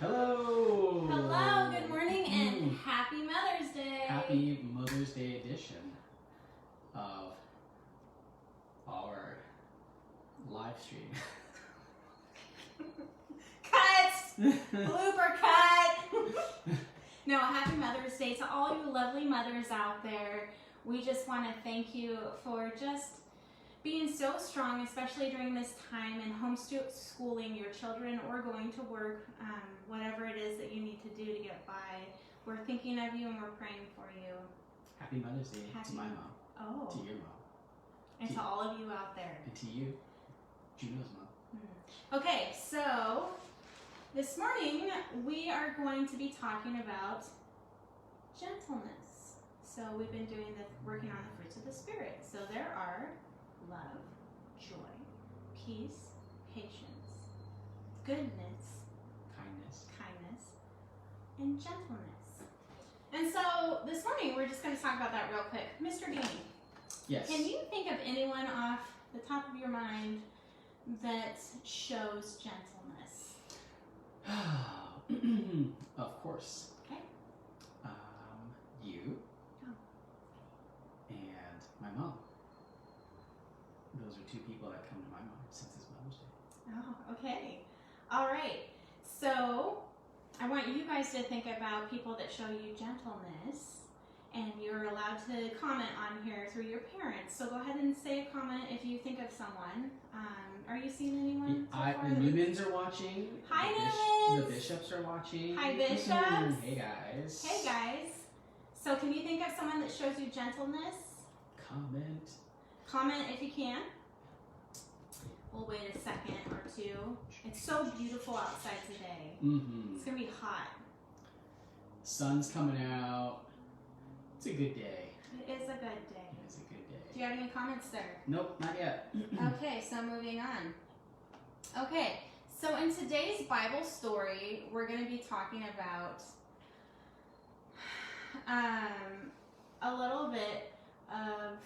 Hello! Hello, good morning, and happy Mother's Day! Happy Mother's Day edition of our live stream. Cut! Blooper cut! No, happy Mother's Day to all you lovely mothers out there. We just want to thank you for just being so strong, especially during this time and homeschooling your children or going to work, whatever it is that you need to do to get by. We're thinking of you and we're praying for you. Happy Mother's Day to my mom. Oh. To your mom. And to all of you out there. And to you, Juno's mom. Okay, so this morning we are going to be talking about gentleness. So we've been working on the fruits of the Spirit. So there are love, joy, peace, patience, goodness, kindness, and gentleness. And so this morning we're just going to talk about that real quick. Mr. Beanie, yes. Can you think of anyone off the top of your mind that shows gentleness? Of course. Okay. You. Oh. And my mom. Those are two people that come to my mind since it's Mother's Day. Oh, okay. All right. So I want you guys to think about people that show you gentleness, and you're allowed to comment on here through your parents. So go ahead and say a comment if you think of someone. Are you seeing anyone so far? The Newmans are watching. Hi, The Newmans. Bishops are watching. Hi, Bishops. Hey, guys. Hey, guys. So can you think of someone that shows you gentleness? Comment if you can. We'll wait a second or two. It's so beautiful outside today. Mm-hmm. It's going to be hot. Sun's coming out. It's a good day. It is a good day. It is a good day. Do you have any comments there? Nope, not yet. Okay, so moving on. Okay, so in today's Bible story, we're going to be talking about a little bit of,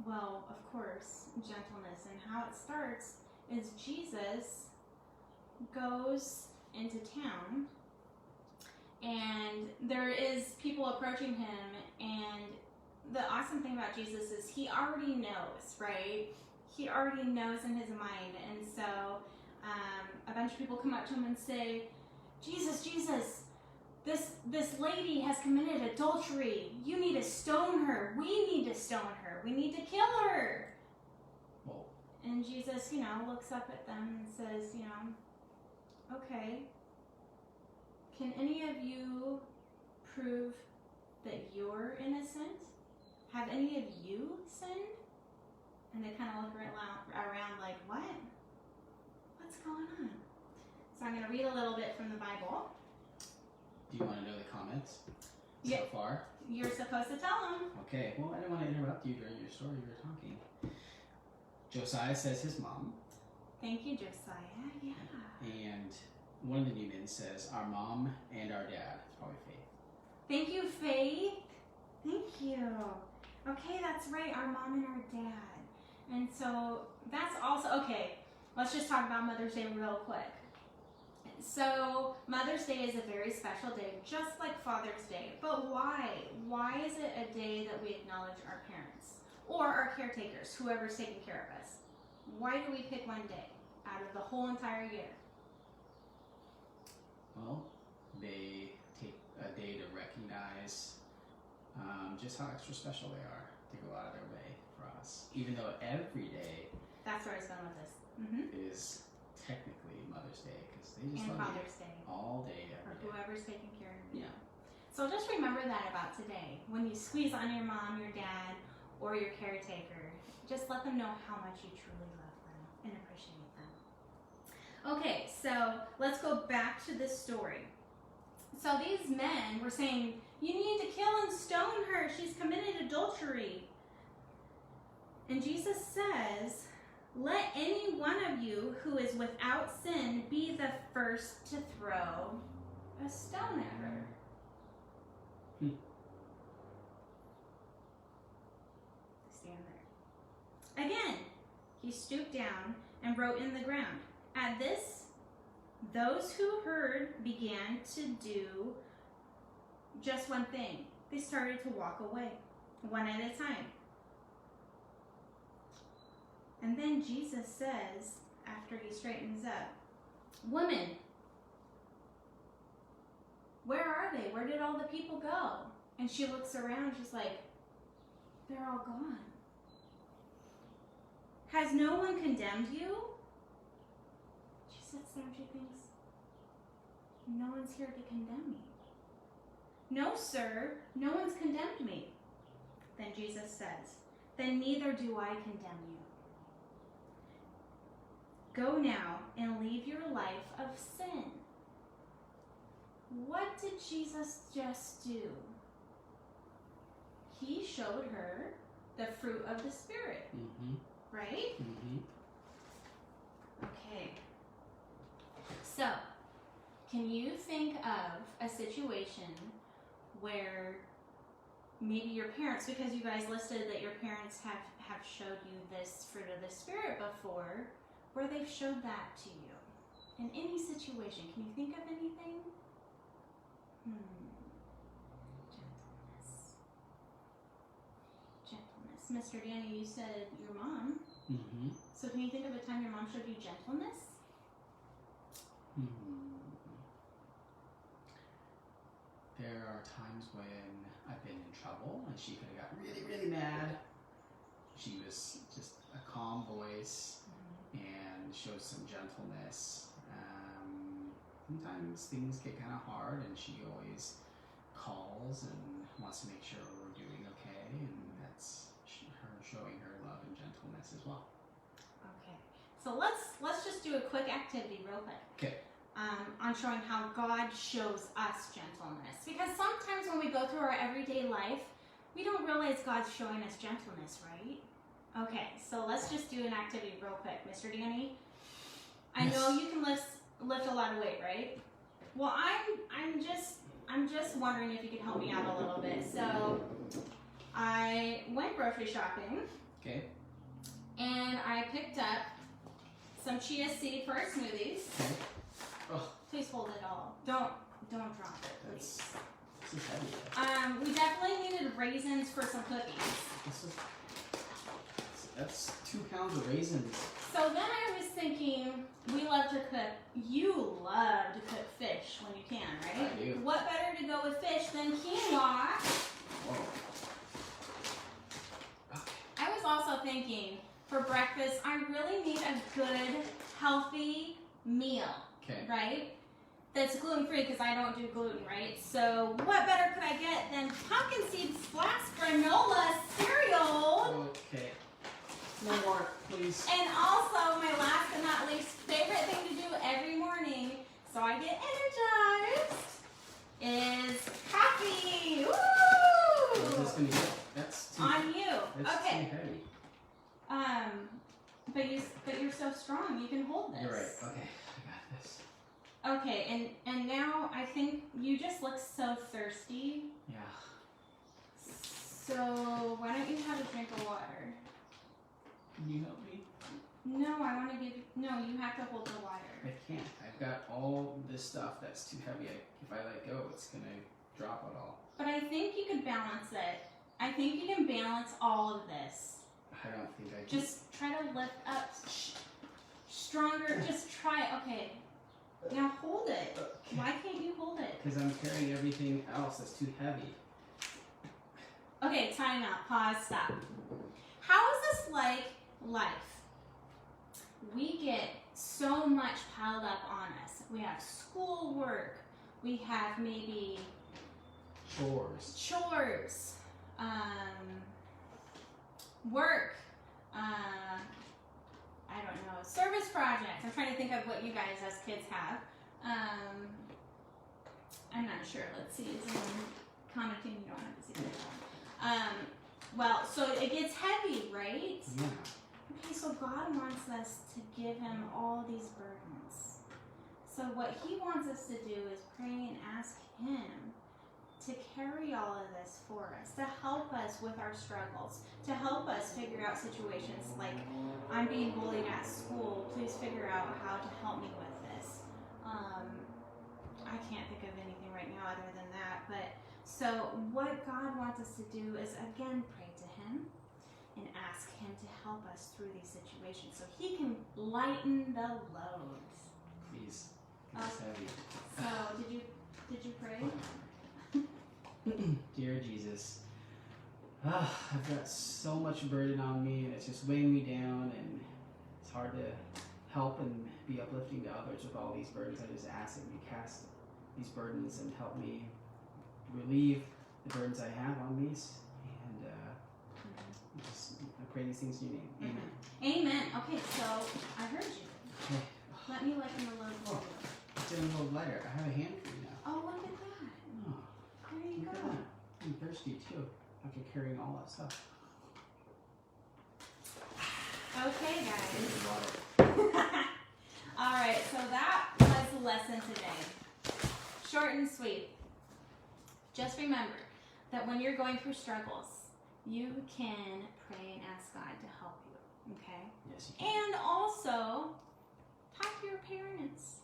well, of course, gentleness. And how it starts is Jesus goes into town, and there is people approaching him, and the awesome thing about Jesus is he already knows, right? He already knows in his mind. And so a bunch of people come up to him and say, Jesus, this lady has committed adultery. You need to stone her. We need to stone her. We need to kill her. Whoa. And Jesus, looks up at them and says, okay, can any of you prove that you're innocent? Have any of you sinned? And they kind of look around like, what? What's going on? So I'm going to read a little bit from the Bible. Do you want to know the comments Yeah. so far? You're supposed to tell them. Okay, well, I didn't want to interrupt you during your story. You were talking. Josiah says his mom. Thank you, Josiah. Yeah. And one of the Newmans says our mom and our dad. It's probably Faith. Thank you, Faith. Thank you. Okay, that's right, our mom and our dad. And so that's also, okay, let's just talk about Mother's Day real quick. So Mother's Day is a very special day, just like Father's Day. But why? Why is it a day that we acknowledge our parents or our caretakers, whoever's taking care of us? Why do we pick one day out of the whole entire year? Well, they take a day to recognize just how extra special they are. They go out of their way for us. Even though every day That's where I was going with this. is technically Mother's Day, because they just And love Father's you Day. all day, Or every day. whoever's taking care of you. Yeah. So just remember that about today. When you squeeze on your mom, your dad, or your caretaker, just let them know how much you truly love them and appreciate them. Okay, so let's go back to this story. So these men were saying, you need to kill and stone her. She's committed adultery. And Jesus says, let any one of you who is without sin be the first to throw a stone at her. Stand there. Again, he stooped down and wrote in the ground. At this, Those who heard began to do just one thing. They started to walk away, one at a time. And then Jesus says, after he straightens up, "Women, where are they? Where did all the people go?" And she looks around, she's like, "They're all gone. Has no one condemned you?" She sits there and she thinks, no one's here to condemn me. "No, sir, no one's condemned me." Then Jesus says, "Then neither do I condemn you. Go now and leave your life of sin." What did Jesus just do? He showed her the fruit of the Spirit, right? Okay. So, can you think of a situation where maybe your parents, because you guys listed that your parents have showed you this fruit of the Spirit before, where they've showed that to you? In any situation, can you think of anything? Gentleness. Mr. Danny, you said your mom. So can you think of a time your mom showed you gentleness? There are times when I've been in trouble and she could have got really, really mad. She was just a calm voice and showed some gentleness. Sometimes things get kind of hard and she always calls and wants to make sure we're doing okay, and that's her showing her love and gentleness as well. Okay, so let's just do a quick activity real quick. Okay. On showing how God shows us gentleness. Because sometimes when we go through our everyday life, we don't realize God's showing us gentleness, right? Okay, so let's just do an activity real quick. Mr. Danny, I know you can lift a lot of weight, right? Well, I'm just wondering if you could help me out a little bit. So I went grocery shopping. Okay. And I picked up some chia seed for our smoothies. Okay. Oh. Please hold it all. Don't drop it, please. This is heavy. We definitely needed raisins for some cookies. That's 2 pounds of raisins. So then I was thinking, we love to cook. You love to cook fish when you can, right? I do. What better to go with fish than quinoa? Whoa. Okay. I was also thinking, for breakfast, I really need a good, healthy meal. Okay. Right? That's gluten-free because I don't do gluten, right? So what better could I get than pumpkin seed splash granola cereal? Okay. No more, please. And also, my last but not least favorite thing to do every morning, so I get energized, is coffee. Woo! Where's this gonna go? That's too on you. That's Okay. too heavy. But you're so strong. You can hold this. You're right. Okay, I got this. Okay, and now I think you just look so thirsty. Yeah. So why don't you have a drink of water? Can you help me? No, I want to give you. No, you have to hold the water. I can't. I've got all this stuff that's too heavy. If I let go, it's gonna drop it all. But I think you can balance it. I think you can balance all of this. I don't think I can. Just try to lift up stronger. Just try. Okay. Now hold it. Okay. Why can't you hold it? Because I'm carrying everything else that's too heavy. Okay, time out. Pause. Stop. How is this like life? We get so much piled up on us. We have school work. We have maybe chores, work, I don't know, service projects. I'm trying to think of what you guys as kids have. I'm not sure. Let's see. Is it commenting? You don't have to see that. Well, so it gets heavy, right? Yeah. Okay, so God wants us to give him all these burdens. So what he wants us to do is pray and ask him to carry all of this for us, to help us with our struggles, to help us figure out situations like, I'm being bullied at school, please figure out how to help me with this. other than that. But so what God wants us to do is, again, pray to Him and ask Him to help us through these situations so He can lighten the loads. Please. It's heavy. So did you pray? Dear Jesus, I've got so much burden on me, and it's just weighing me down, and it's hard to help and be uplifting to others with all these burdens. I just ask that you cast these burdens and help me relieve the burdens I have on me. And I pray these things in your name. Amen. Amen. Okay, so I heard you. Okay. Let me lighten the load for you. It's in a little lighter. I have a hand for you now. Oh, look at that. Oh, There you look go. at that. I'm thirsty too after carrying all that stuff. Okay, guys. Here's the water. All right, so that was the lesson today. Short and sweet. Just remember that when you're going through struggles, you can pray and ask God to help you, okay? Yes, you can. And also, talk to your parents.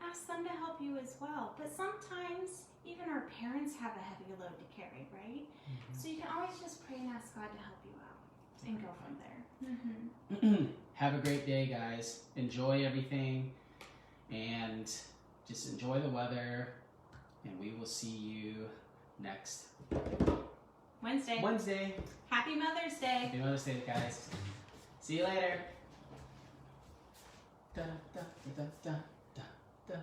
Ask them to help you as well. But sometimes, even our parents have a heavy load to carry, right? Mm-hmm. So you can always just pray and ask God to help you out and go from there. Have a great day, guys. Enjoy everything, and just enjoy the weather, and we will see you next Wednesday. Happy Mother's Day. Happy Mother's Day, guys. See you later. Da, da, da, da, da, da.